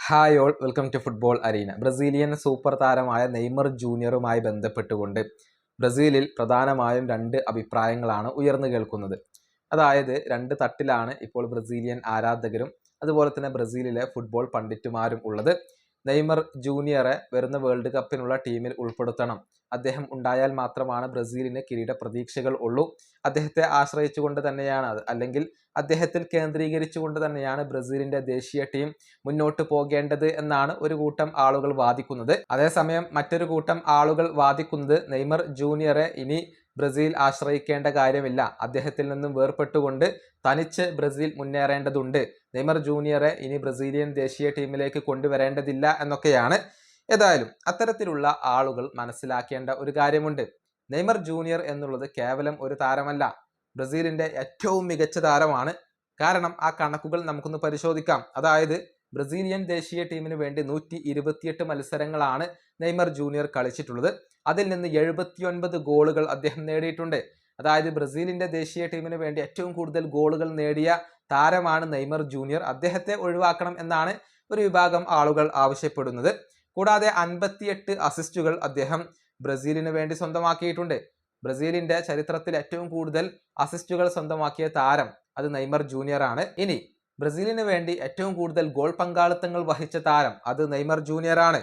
Hi all, welcome to football arena. Brazilian super താരമായ Neymar ജൂനിയറുമായി ബന്ധപ്പെട്ടുകൊണ്ട് ബ്രസീലിൽ പ്രധാനമായും രണ്ട് അഭിപ്രായങ്ങളാണ് ഉയർന്നു കേൾക്കുന്നത്. അതായത് രണ്ട് തട്ടിലാണ് ഇപ്പോൾ ബ്രസീലിയൻ ആരാധകരും അതുപോലെ തന്നെ ബ്രസീലിലെ ഫുട്ബോൾ പണ്ഡിറ്റുമാരും ഉള്ളത്. നെയ്മർ ജൂനിയറെ വരുന്ന വേൾഡ് കപ്പിനുള്ള ടീമിൽ ഉൾപ്പെടുത്തണം. അദ്ദേഹം ഉണ്ടായാൽ മാത്രമാണ് ബ്രസീലിന് കിരീട പ്രതീക്ഷകൾ ഉള്ളൂ. അദ്ദേഹത്തെ ആശ്രയിച്ചുകൊണ്ട് തന്നെയാണ് അല്ലെങ്കിൽ അദ്ദേഹത്തിൽ കേന്ദ്രീകരിച്ചുകൊണ്ട് തന്നെയാണ് ബ്രസീലിന്റെ ദേശീയ ടീം മുന്നോട്ട് പോകേണ്ടത് എന്നാണ് ഒരു കൂട്ടം ആളുകൾ വാദിക്കുന്നത്. അതേസമയം മറ്റൊരു കൂട്ടം ആളുകൾ വാദിക്കുന്നത് നെയ്മർ ജൂനിയറെ ഇനി ബ്രസീൽ ആശ്രയിക്കേണ്ട കാര്യമില്ല, അദ്ദേഹത്തിൽ നിന്നും വേർപെട്ടുകൊണ്ട് തനിച്ച് ബ്രസീൽ മുന്നേറേണ്ടതുണ്ട്, നെയ്മർ ജൂനിയറെ ഇനി ബ്രസീലിയൻ ദേശീയ ടീമിലേക്ക് കൊണ്ടുവരേണ്ടതില്ല എന്നൊക്കെയാണ്. ഏതായാലും അത്തരത്തിലുള്ള ആളുകൾ മനസ്സിലാക്കേണ്ട ഒരു കാര്യമുണ്ട്. നെയ്മർ ജൂനിയർ എന്നുള്ളത് കേവലം ഒരു താരമല്ല, ബ്രസീലിന്റെ ഏറ്റവും മികച്ച താരമാണ്. കാരണം ആ കണക്കുകൾ നമുക്കൊന്ന് പരിശോധിക്കാം. അതായത് ബ്രസീലിയൻ ദേശീയ ടീമിന് വേണ്ടി 128 മത്സരങ്ങളാണ് നെയ്മർ ജൂനിയർ കളിച്ചിട്ടുള്ളത്. അതിൽ നിന്ന് 79 ഗോളുകൾ അദ്ദേഹം നേടിയിട്ടുണ്ട്. അതായത് ബ്രസീലിന്റെ ദേശീയ ടീമിന് വേണ്ടി ഏറ്റവും കൂടുതൽ ഗോളുകൾ നേടിയ താരമാണ് നെയ്മർ ജൂനിയർ. അദ്ദേഹത്തെ ഒഴിവാക്കണം എന്നാണ് ഒരു വിഭാഗം ആളുകൾ ആവശ്യപ്പെടുന്നത്. കൂടാതെ 58 അസിസ്റ്റുകൾ അദ്ദേഹം ബ്രസീലിന് വേണ്ടി സ്വന്തമാക്കിയിട്ടുണ്ട്. ബ്രസീലിന്റെ ചരിത്രത്തിൽ ഏറ്റവും കൂടുതൽ അസിസ്റ്റുകൾ സ്വന്തമാക്കിയ താരം അത് നെയ്മർ ജൂനിയർ ആണ്. ഇനി ബ്രസീലിന് വേണ്ടി ഏറ്റവും കൂടുതൽ ഗോൾ പങ്കാളിത്തങ്ങൾ വഹിച്ച താരം അത് നെയ്മർ ജൂനിയർ ആണ്.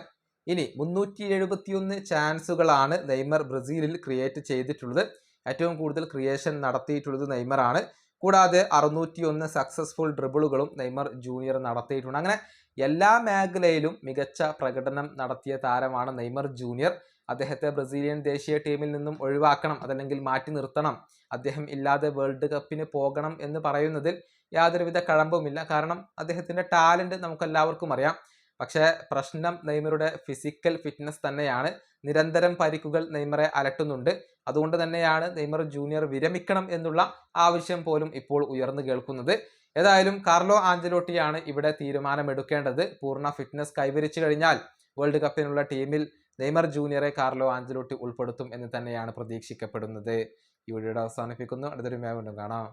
ഇനി 371 ചാൻസുകളാണ് നെയ്മർ ബ്രസീലിൽ ക്രിയേറ്റ് ചെയ്തിട്ടുള്ളത്. ഏറ്റവും കൂടുതൽ ക്രിയേഷൻ നടത്തിയിട്ടുള്ളത് നെയ്മർ ആണ്. കൂടാതെ 601 സക്സസ്ഫുൾ ഡ്രിബിളുകളും നെയ്മർ ജൂനിയർ നടത്തിയിട്ടുണ്ട്. അങ്ങനെ എല്ലാ മേഖലയിലും മികച്ച പ്രകടനം നടത്തിയ താരമാണ് നെയ്മർ ജൂനിയർ. അദ്ദേഹത്തെ ബ്രസീലിയൻ ദേശീയ ടീമിൽ നിന്നും ഒഴിവാക്കണം, അതല്ലെങ്കിൽ മാറ്റി നിർത്തണം, അദ്ദേഹം ഇല്ലാതെ വേൾഡ് കപ്പിന് പോകണം എന്ന് പറയുന്നതിൽ യാതൊരുവിധ കഴമ്പുമില്ല. കാരണം അദ്ദേഹത്തിന്റെ ടാലന്റ് നമുക്കെല്ലാവർക്കും അറിയാം. പക്ഷേ പ്രശ്നം നെയ്മറുടെ ഫിസിക്കൽ ഫിറ്റ്നസ് തന്നെയാണ്. നിരന്തരം പരിക്കുകൾ നെയ്മറെ അലട്ടുന്നുണ്ട്. അതുകൊണ്ട് തന്നെയാണ് നെയ്മർ ജൂനിയർ വിരമിക്കണം എന്നുള്ള ആവശ്യം പോലും ഇപ്പോൾ ഉയർന്നു കേൾക്കുന്നത്. ഏതായാലും കാർലോ ആഞ്ചലോട്ടിയാണ് ഇവിടെ തീരുമാനമെടുക്കേണ്ടത്. പൂർണ്ണ ഫിറ്റ്നസ് കൈവരിച്ചു കഴിഞ്ഞാൽ വേൾഡ് കപ്പിനുള്ള ടീമിൽ നെയ്മർ ജൂനിയറെ കാർലോ ആഞ്ചലോട്ടി ഉൾപ്പെടുത്തും എന്ന് തന്നെയാണ് പ്രതീക്ഷിക്കപ്പെടുന്നത്. ഈ വീഡിയോയുടെ അവസാനിപ്പിക്കുന്നു. അടുത്തൊരു വീണ്ടും കാണാം.